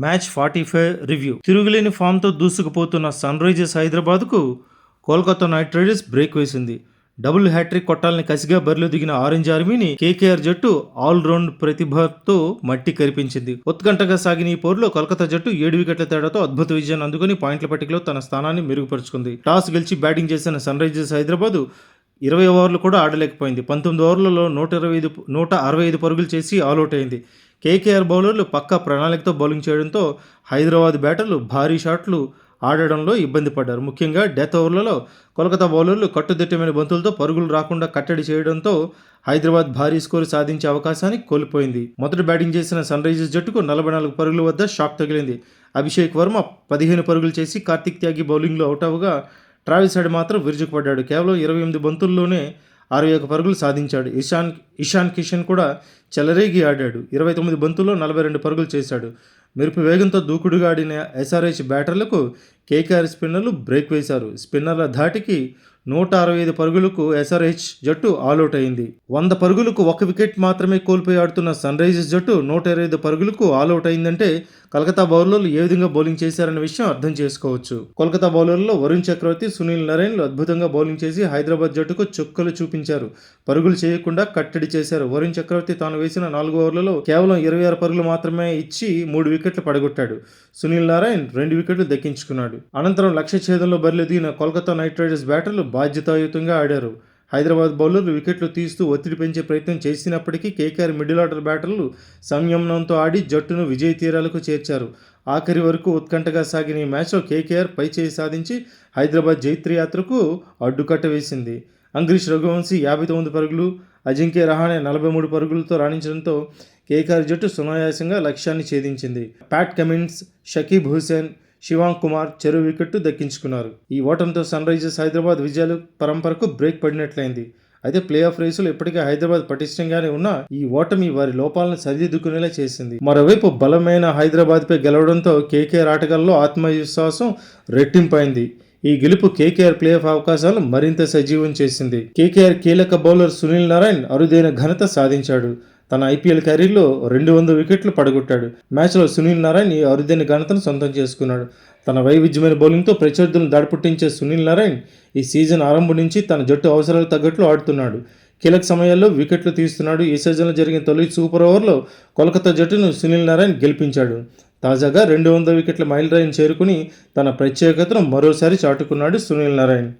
Match 45 review. తిరుగులేని ఫామ్తో దూసుకుపోతున్న sun Risers హైదరాబాద్కు Kolkata night riders break వేసింది. డబుల్ హ్యాట్రిక్ కొట్టాలని కసిగా బరిలో దిగిన ఆరెంజ్ ఆర్మీని కేకేఆర్ జట్టు ఆల్రౌండ్ ప్రతిభతో మట్టి కరిపించింది. ఉత్కంఠగా సాగిన ఈ పోరులో కోల్కతా జట్టు 7 వికెట్ల తేడాతో అద్భుత విజయాన్ని అందుకుని పాయింట్ల పట్టికలో తన స్థానాన్ని మెరుగుపరుచుకుంది. టాస్ గెలిచి బ్యాటింగ్ చేసిన సన్ రైజర్స్ హైదరాబాద్ 20 ఓవర్లు కూడా ఆడలేకపోయింది. 19 ఓవర్లలో 165 పరుగులు చేసి ఆల్అౌట్ అయింది. కేకేఆర్ బౌలర్లు పక్కా ప్రణాళికతో బౌలింగ్ చేయడంతో హైదరాబాద్ బ్యాటర్లు భారీ షాట్లు ఆడడంలో ఇబ్బంది పడ్డారు. ముఖ్యంగా డెత్ ఓవర్లలో కోల్కతా బౌలర్లు కట్టుదిట్టమైన బంతులతో పరుగులు రాకుండా కట్టడి చేయడంతో హైదరాబాద్ భారీ స్కోరు సాధించే అవకాశాన్ని కోల్పోయింది. మొదట బ్యాటింగ్ చేసిన సన్ రైజర్స్ జట్టుకు 44 పరుగుల వద్ద షాక్ తగిలింది. అభిషేక్ వర్మ 15 పరుగులు చేసి కార్తిక్ త్యాగి బౌలింగ్లో అవుట్ అవగా ట్రావిస్ హెడ్ మాత్రం విరుచుకుపడ్డాడు. కేవలం 28 బంతుల్లోనే 61 పరుగులు సాధించాడు. ఇషాన్ కిషన్ కూడా చెలరేగి ఆడాడు. 29 బంతుల్లో 42 పరుగులు చేశాడు. మెరుపు వేగంతో దూకుడుగా ఆడిన ఎస్ఆర్హెచ్ బ్యాటర్లకు కేకేఆర్ స్పిన్నర్లు బ్రేక్ వేశారు. స్పిన్నర్ల ధాటికి 165 పరుగులకు ఎస్ఆర్హెచ్ జట్టు ఆల్అౌట్ అయింది. 100 పరుగులకు 1 వికెట్ మాత్రమే కోల్పోయి ఆడుతున్న సన్ రైజర్స్ జట్టు 125 పరుగులకు ఆల్అౌట్ అయిందంటే కోల్కతా బౌలర్లు ఏ విధంగా బౌలింగ్ చేశారన్న విషయం అర్థం చేసుకోవచ్చు. కోల్కతా బౌలర్లలో వరుణ్ చక్రవర్తి, సునీల్ నరైన్లు అద్భుతంగా బౌలింగ్ చేసి హైదరాబాద్ జట్టుకు చుక్కలు చూపించారు. పరుగులు చేయకుండా కట్టడి చేశారు. వరుణ్ చక్రవర్తి తాను వేసిన 4 ఓవర్లలో కేవలం 26 పరుగులు మాత్రమే ఇచ్చి 3 వికెట్లు పడగొట్టాడు. సునీల్ నారాయణ్ 2 వికెట్లు దక్కించుకున్నాడు. అనంతరం లక్ష్య ఛేదంలో బరిలో దిగిన కోల్కతా నైట్ రైడర్స్ బ్యాటర్లు బాధ్యతాయుతంగా ఆడారు. హైదరాబాద్ బౌలర్లు వికెట్లు తీస్తూ ఒత్తిడి పెంచే ప్రయత్నం చేసినప్పటికీ కేకేఆర్ మిడిల్ ఆర్డర్ బ్యాటర్లు సంయమనంతో ఆడి జట్టును విజయ తీరాలకు చేర్చారు. ఆఖరి వరకు ఉత్కంఠగా సాగిన ఈ మ్యాచ్లో కేకేఆర్ పైచేయి సాధించి హైదరాబాద్ జైత్రయాత్రకు అడ్డుకట్ట వేసింది. అంగ్రీష్ రఘువంశీ 59 పరుగులు, అజింక్య రహానే 43 పరుగులతో రాణించడంతో కేకేఆర్ జట్టు సునాయాసంగా లక్ష్యాన్ని ఛేదించింది. ప్యాట్ కమిన్స్, షకీబ్ హుసేన్, శివాంగ్ కుమార్ చెరో వికెట్టు దక్కించుకున్నారు. ఈ ఓటమితో సన్ రైజర్స్ హైదరాబాద్ విజయాల పరంపరకు బ్రేక్ పడినట్లయింది. అయితే ప్లే ఆఫ్ రేసులో ఇప్పటికే హైదరాబాద్ పటిష్టంగానే ఉన్న ఈ ఓటమి వారి లోపాలను సరిదిద్దుకునేలా చేసింది. మరోవైపు బలమైన హైదరాబాద్పై గెలవడంతో కేకేఆర్ ఆటగాళ్లలో ఆత్మవిశ్వాసం రెట్టింపైంది. ఈ గెలుపు కేకేఆర్ ప్లే ఆఫ్ అవకాశాలను మరింత సజీవం చేసింది. కేకేఆర్ కీలక బౌలర్ సునీల్ నారాయణ్ అరుదైన ఘనత సాధించాడు. తన ఐపీఎల్ కెరీర్లో 200 వికెట్లు పడగొట్టాడు. మ్యాచ్లో సునీల్ నారాయణ్ ఈ అరుదైన ఘనతను సొంతం చేసుకున్నాడు. తన వైవిధ్యమైన బౌలింగ్తో ప్రత్యర్థులను దాడిపుట్టించే సునీల్ నారాయణ్ ఈ సీజన్ ఆరంభం నుంచి తన జట్టు అవసరాలకు తగ్గట్లు ఆడుతున్నాడు. కీలక సమయాల్లో వికెట్లు తీస్తున్నాడు. ఈ సీజన్లో జరిగిన తొలి సూపర్ ఓవర్లో కోల్కతా జట్టును సునీల్ నారాయణ్ గెలిపించాడు. తాజాగా 200 వికెట్ల మైలురాయిని చేరుకుని తన ప్రత్యేకతను మరోసారి చాటుకున్నాడు సునీల్ నారాయణ్.